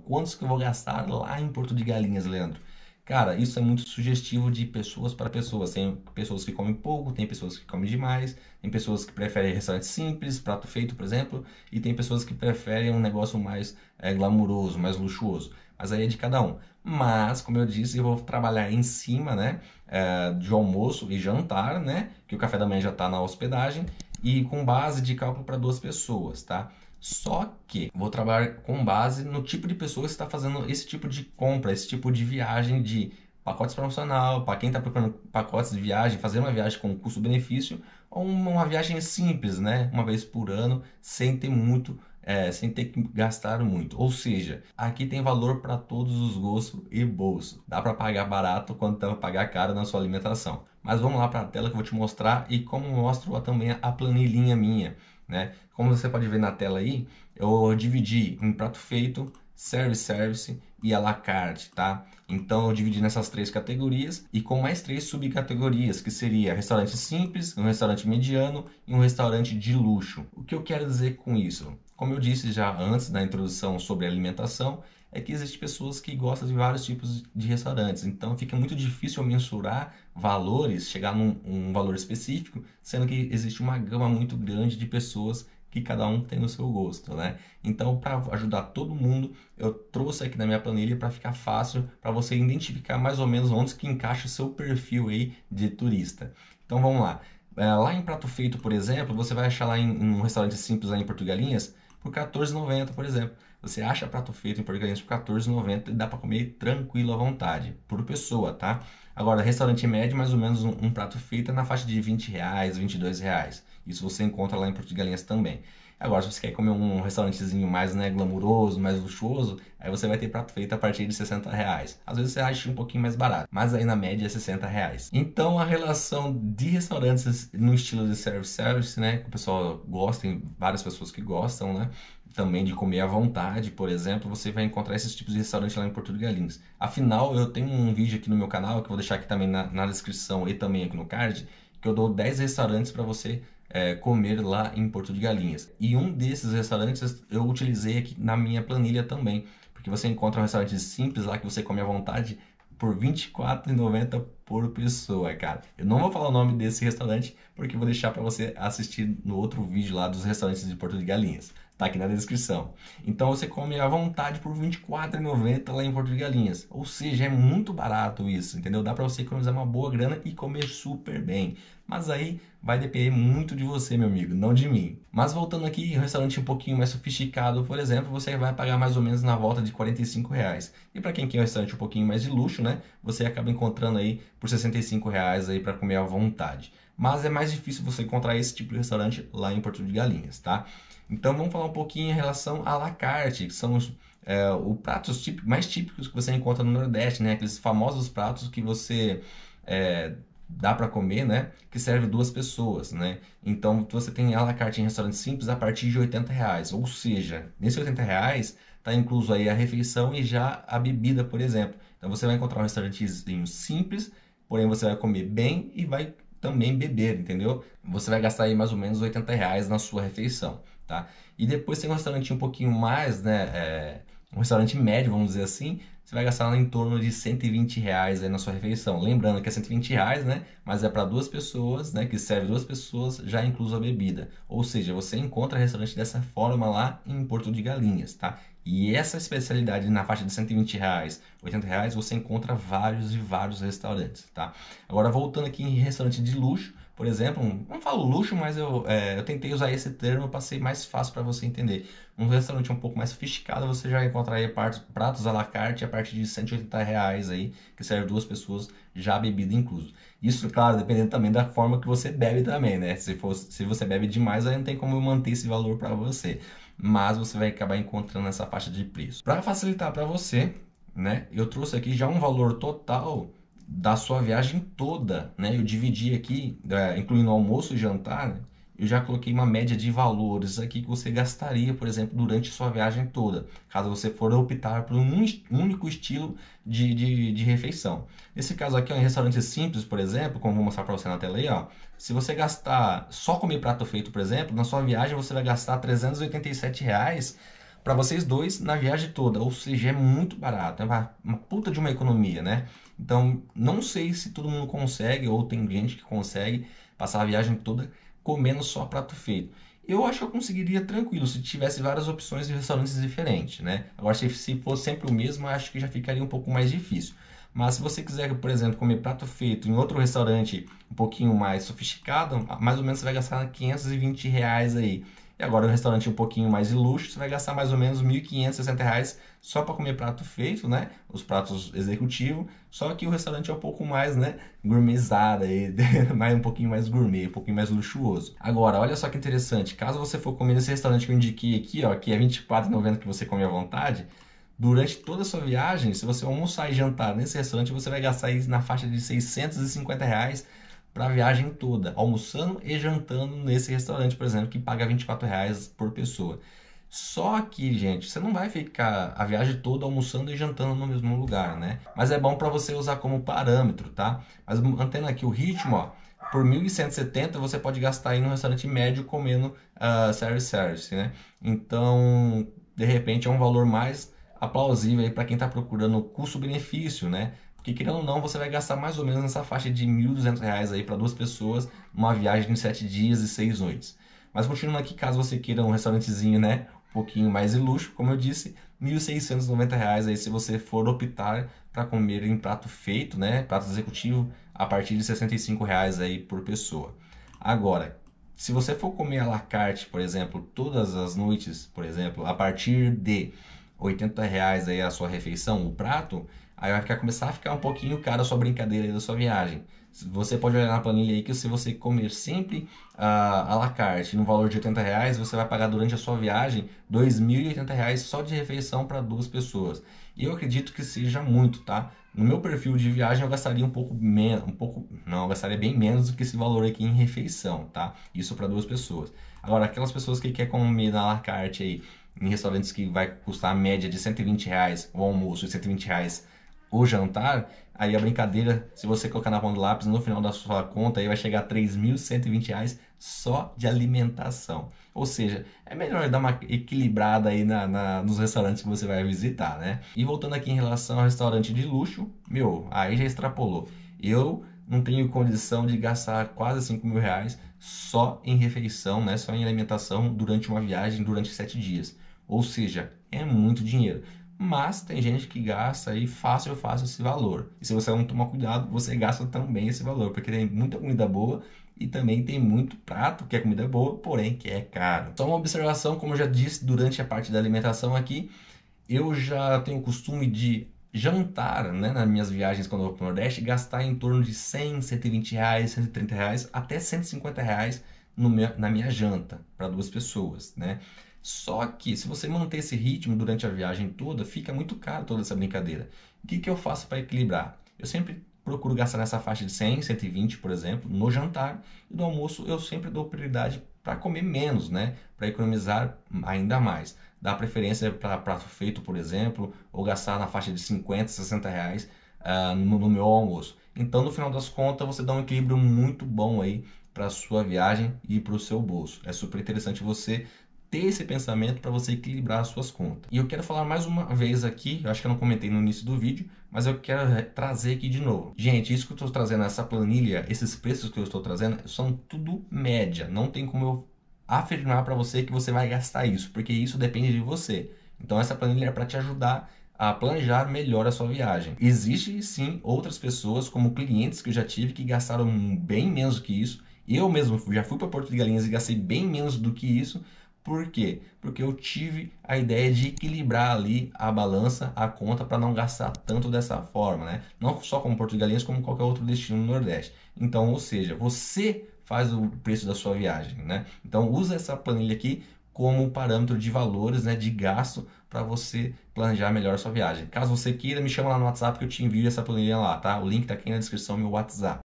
quantos que eu vou gastar lá em Porto de Galinhas, Leandro? Cara, isso é muito sugestivo de pessoas para pessoas. Tem pessoas que comem pouco, tem pessoas que comem demais, tem pessoas que preferem restaurante simples, prato feito, por exemplo, e tem pessoas que preferem um negócio mais glamuroso, mais luxuoso. Mas aí é de cada um. Mas, como eu disse, eu vou trabalhar em cima, né, de almoço e jantar, né, que o café da manhã já está na hospedagem, e com base de cálculo para duas pessoas, tá? Só que vou trabalhar com base no tipo de pessoa que está fazendo esse tipo de compra, esse tipo de viagem de pacotes promocional, para quem está procurando pacotes de viagem, fazer uma viagem com custo-benefício, ou uma viagem simples, né? Uma vez por ano, sem ter muito, sem ter que gastar muito. Ou seja, aqui tem valor para todos os gostos e bolso. Dá para pagar barato quanto dá para pagar caro na sua alimentação. Mas vamos lá para a tela que eu vou te mostrar e como mostro também a planilhinha minha, né? Como você pode ver na tela aí, eu dividi em prato feito, service e à la carte, tá? Então eu dividi nessas três categorias e com mais três subcategorias, que seria restaurante simples, um restaurante mediano e um restaurante de luxo. O que eu quero dizer com isso? Como eu disse já antes na introdução sobre alimentação, é que existem pessoas que gostam de vários tipos de restaurantes, então fica muito difícil mensurar valores, chegar num valor específico, sendo que existe uma gama muito grande de pessoas que cada um tem o seu gosto, né? Então, para ajudar todo mundo, eu trouxe aqui na minha planilha para ficar fácil para você identificar mais ou menos onde que encaixa o seu perfil aí de turista. Então, vamos lá. Lá em Prato Feito, por exemplo, você vai achar lá em um restaurante simples lá em Porto de Galinhas por R$14,90, por exemplo. Você acha prato feito em Porto de Galinhas por R$14,90 e dá para comer tranquilo à vontade, por pessoa, tá? Agora, restaurante médio, mais ou menos um prato feito é na faixa de R$20, R$22. Isso você encontra lá em Porto de Galinhas também. Agora, se você quer comer um restaurantezinho mais, né, glamuroso, mais luxuoso, aí você vai ter prato feito a partir de R$60. Às vezes você acha um pouquinho mais barato, mas aí na média é R$60. Então, a relação de restaurantes no estilo de service, né, que o pessoal gosta, tem várias pessoas que gostam, né, também de comer à vontade, por exemplo, você vai encontrar esses tipos de restaurante lá em Porto de Galinhas. Afinal, eu tenho um vídeo aqui no meu canal, que eu vou deixar aqui também na descrição e também aqui no card, que eu dou 10 restaurantes para você comer lá em Porto de Galinhas. E um desses restaurantes eu utilizei aqui na minha planilha também, porque você encontra um restaurante simples lá que você come à vontade por R$24,90 por pessoa, cara. Eu não vou falar o nome desse restaurante, porque vou deixar para você assistir no outro vídeo lá dos restaurantes de Porto de Galinhas. Tá aqui na descrição. Então você come à vontade por R$24,90 lá em Porto de Galinhas. Ou seja, é muito barato isso, entendeu? Dá para você economizar uma boa grana e comer super bem. Mas aí vai depender muito de você, meu amigo, não de mim. Mas voltando aqui, um restaurante um pouquinho mais sofisticado, por exemplo, você vai pagar mais ou menos na volta de R$45. E para quem quer um restaurante um pouquinho mais de luxo, né? Você acaba encontrando aí por R$65 aí para comer à vontade. Mas é mais difícil você encontrar esse tipo de restaurante lá em Porto de Galinhas, tá? Então vamos falar um pouquinho em relação à la carte, que são os pratos mais típicos que você encontra no Nordeste, né? Aqueles famosos pratos que você dá para comer, né? Que serve duas pessoas, né? Então você tem à la carte em restaurante simples a partir de R$80. Ou seja, nesses R$80 está incluso aí a refeição e já a bebida, por exemplo. Então você vai encontrar um restaurantezinho simples, porém você vai comer bem e vai também beber, entendeu? Você vai gastar aí mais ou menos R$80 na sua refeição, tá? E depois tem um restaurante um pouquinho mais, né? Um restaurante médio, vamos dizer assim, você vai gastar em torno de R$120 aí na sua refeição. Lembrando que é R$120, né? Mas é para duas pessoas, né? Que serve duas pessoas, já incluso a bebida. Ou seja, você encontra restaurante dessa forma lá em Porto de Galinhas, tá? E essa especialidade na faixa de R$120, R$80, você encontra vários e vários restaurantes, tá? Agora, voltando aqui em restaurante de luxo, por exemplo, não falo luxo, mas eu tentei usar esse termo para ser mais fácil para você entender. Um restaurante um pouco mais sofisticado, você já vai encontrar aí pratos à la carte a partir de R$180 aí, que serve duas pessoas, já bebida incluso. Isso, claro, dependendo também da forma que você bebe também, né? Se você bebe demais, aí não tem como eu manter esse valor para você. Mas você vai acabar encontrando essa faixa de preço. Para facilitar para você, né? Eu trouxe aqui já um valor total da sua viagem toda, né? Eu dividi aqui, incluindo almoço e jantar, né? Eu já coloquei uma média de valores aqui que você gastaria, por exemplo, durante sua viagem toda, caso você for optar por um único estilo de refeição. Nesse caso aqui, ó, em restaurante simples, por exemplo, como vou mostrar para você na tela aí, ó, se você gastar, só comer prato feito, por exemplo, na sua viagem você vai gastar R$387 para vocês dois na viagem toda, ou seja, é muito barato, é uma puta de uma economia, né? Então, não sei se todo mundo consegue, ou tem gente que consegue passar a viagem toda comendo só prato feito. Eu acho que eu conseguiria tranquilo se tivesse várias opções de restaurantes diferentes, né? Agora, se for sempre o mesmo, eu acho que já ficaria um pouco mais difícil. Mas se você quiser, por exemplo, comer prato feito em outro restaurante um pouquinho mais sofisticado, mais ou menos você vai gastar R$ 520 aí. E agora, um restaurante um pouquinho mais de luxo, você vai gastar mais ou menos R$ 1.560 só para comer prato feito, né? Os pratos executivos. Só que o restaurante é um pouco mais, né? Gourmetizado aí, um pouquinho mais gourmet, um pouquinho mais luxuoso. Agora, olha só que interessante. Caso você for comer nesse restaurante que eu indiquei aqui, ó, que é R$ 24,90 que você come à vontade, durante toda a sua viagem, se você almoçar e jantar nesse restaurante, você vai gastar aí na faixa de R$ 650 para a viagem toda, almoçando e jantando nesse restaurante, por exemplo, que paga R$ 24 por pessoa. Só que, gente, você não vai ficar a viagem toda almoçando e jantando no mesmo lugar, né? Mas é bom para você usar como parâmetro, tá? Mas mantendo aqui o ritmo, ó, por 1.170 você pode gastar aí no restaurante médio comendo service, né? Então, de repente, é um valor mais aplausível aí para quem está procurando custo-benefício, né? Porque querendo ou não, você vai gastar mais ou menos nessa faixa de R$ 1.200 aí para duas pessoas, numa viagem de 7 dias e 6 noites. Mas continuando aqui, caso você queira um restaurantezinho, né, um pouquinho mais de luxo, como eu disse, R$ 1.690 aí se você for optar para comer em prato feito, né, prato executivo, a partir de R$ 65 aí por pessoa. Agora, se você for comer à la carte, por exemplo, todas as noites, por exemplo, a partir de R$ 80 aí a sua refeição, o prato, aí vai começar a ficar um pouquinho caro a sua brincadeira aí da sua viagem. Você pode olhar na planilha aí que se você comer sempre à la carte no valor de R$ 80, você vai pagar durante a sua viagem R$ 2.080 só de refeição para duas pessoas. E eu acredito que seja muito, tá? No meu perfil de viagem eu gastaria um pouco menos, não, eu gastaria bem menos do que esse valor aqui em refeição, tá? Isso para duas pessoas. Agora, aquelas pessoas que querem comer na la carte aí, em restaurantes que vai custar a média de R$ 120 o almoço e R$ 120 o jantar, aí a brincadeira, se você colocar na ponta do lápis, no final da sua conta, aí vai chegar a R$ 3.120 só de alimentação. Ou seja, é melhor dar uma equilibrada aí nos restaurantes que você vai visitar, né? E voltando aqui em relação ao restaurante de luxo, meu, aí já extrapolou. Eu não tenho condição de gastar quase R$ 5.000 só em refeição, né? Só em alimentação durante uma viagem, durante 7 dias. Ou seja, é muito dinheiro. Mas tem gente que gasta aí fácil esse valor. E se você não tomar cuidado, você gasta também esse valor, porque tem muita comida boa e também tem muito prato que é comida boa, porém que é caro. Só uma observação, como eu já disse durante a parte da alimentação aqui, eu já tenho o costume de jantar, né, nas minhas viagens quando eu vou para o Nordeste, gastar em torno de R$ 100, R$ 120, R$ 130, até R$ 150 na minha janta, para duas pessoas, né? Só que se você manter esse ritmo durante a viagem toda, fica muito caro toda essa brincadeira. O que eu faço para equilibrar? Eu sempre procuro gastar nessa faixa de 100, 120, por exemplo, no jantar. E no almoço eu sempre dou prioridade para comer menos, né? Para economizar ainda mais. Dar preferência para prato feito, por exemplo, ou gastar na faixa de 50, R$ 60 no meu almoço. Então, no final das contas, você dá um equilíbrio muito bom aí para a sua viagem e para o seu bolso. É super interessante você ter esse pensamento para você equilibrar as suas contas. E eu quero falar mais uma vez aqui, eu acho que eu não comentei no início do vídeo, mas eu quero trazer aqui de novo. Gente, isso que eu estou trazendo, essa planilha, esses preços que eu estou trazendo, são tudo média. Não tem como eu afirmar para você que você vai gastar isso, porque isso depende de você. Então essa planilha é para te ajudar a planejar melhor a sua viagem. Existe sim outras pessoas, como clientes que eu já tive, que gastaram bem menos do que isso. Eu mesmo já fui para Porto de Galinhas e gastei bem menos do que isso. Por quê? Porque eu tive a ideia de equilibrar ali a balança, a conta, para não gastar tanto dessa forma, né? Não só como Porto de Galinhas, como qualquer outro destino no Nordeste. Então, ou seja, você faz o preço da sua viagem, né? Então, usa essa planilha aqui como parâmetro de valores, né, de gasto, para você planejar melhor a sua viagem. Caso você queira, me chama lá no WhatsApp que eu te envio essa planilha lá, tá? O link tá aqui na descrição, meu WhatsApp.